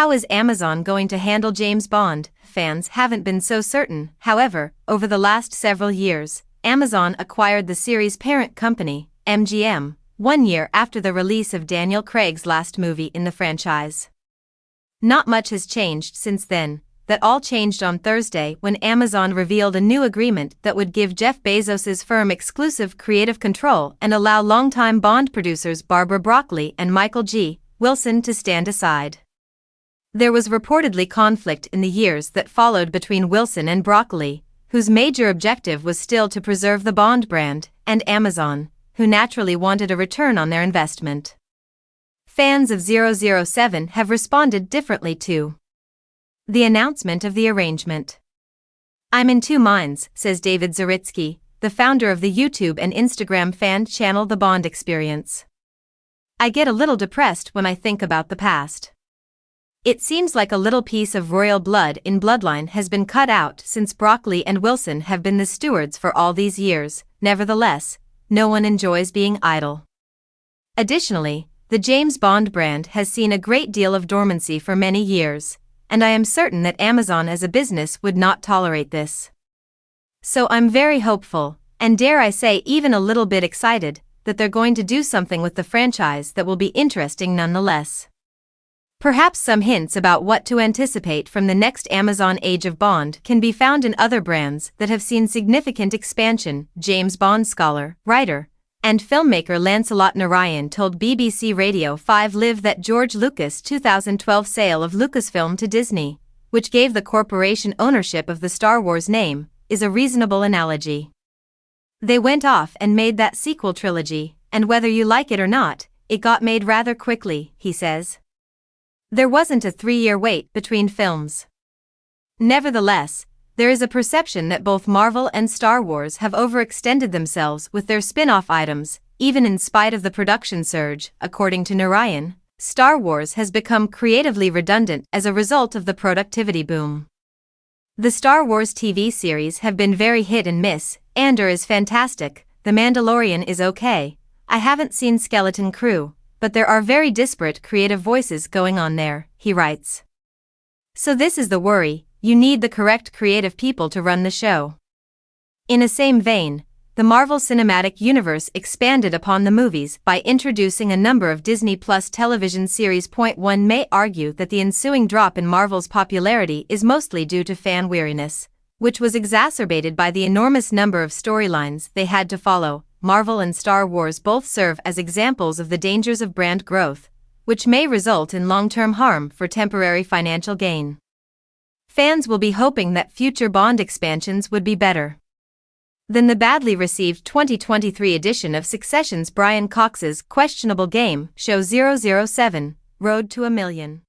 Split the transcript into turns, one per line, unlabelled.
how is Amazon going to handle James Bond? Fans haven't been so certain. However, over the last several years, Amazon acquired the series' parent company, MGM, 1 year after the release of Daniel Craig's last movie in the franchise. Not much has changed since then. That all changed on Thursday when Amazon revealed a new agreement that would give Jeff Bezos' firm exclusive creative control and allow longtime Bond producers Barbara Broccoli and Michael G. Wilson to stand aside. There was reportedly conflict in the years that followed between Wilson and Broccoli, whose major objective was still to preserve the Bond brand, and Amazon, who naturally wanted a return on their investment. Fans of 007 have responded differently to the announcement of the arrangement. "I'm in two minds," says David Zaritsky, the founder of the YouTube and Instagram fan channel The Bond Experience. "I get a little depressed when I think about the past. It seems like a little piece of royal blood in Bloodline has been cut out since Broccoli and Wilson have been the stewards for all these years. Nevertheless, no one enjoys being idle." Additionally, the James Bond brand has seen a great deal of dormancy for many years, and I am certain that Amazon as a business would not tolerate this. So I'm very hopeful, and dare I say even a little bit excited, that they're going to do something with the franchise that will be interesting nonetheless. Perhaps some hints about what to anticipate from the next Amazon Age of Bond can be found in other brands that have seen significant expansion. James Bond scholar, writer, and filmmaker Lancelot Narayan told BBC Radio 5 Live that George Lucas' 2012 sale of Lucasfilm to Disney, which gave the corporation ownership of the Star Wars name, is a reasonable analogy. "They went off and made that sequel trilogy, and whether you like it or not, it got made rather quickly," he says. "There wasn't a 3-year wait between films." Nevertheless, there is a perception that both Marvel and Star Wars have overextended themselves with their spin-off items, even in spite of the production surge. According to Narayan, Star Wars has become creatively redundant as a result of the productivity boom. "The Star Wars TV series have been very hit and miss. Andor is fantastic, The Mandalorian is okay, I haven't seen Skeleton Crew, but there are very disparate creative voices going on there," he writes. So this is the worry: you need the correct creative people to run the show. In a same vein, the Marvel Cinematic Universe expanded upon the movies by introducing a number of Disney Plus television series. One may argue that the ensuing drop in Marvel's popularity is mostly due to fan weariness, which was exacerbated by the enormous number of storylines they had to follow. Marvel and Star Wars both serve as examples of the dangers of brand growth, which may result in long-term harm for temporary financial gain. Fans will be hoping that future Bond expansions would be better than the badly received 2023 edition of Succession's Brian Cox's questionable game show 007, Road to a Million.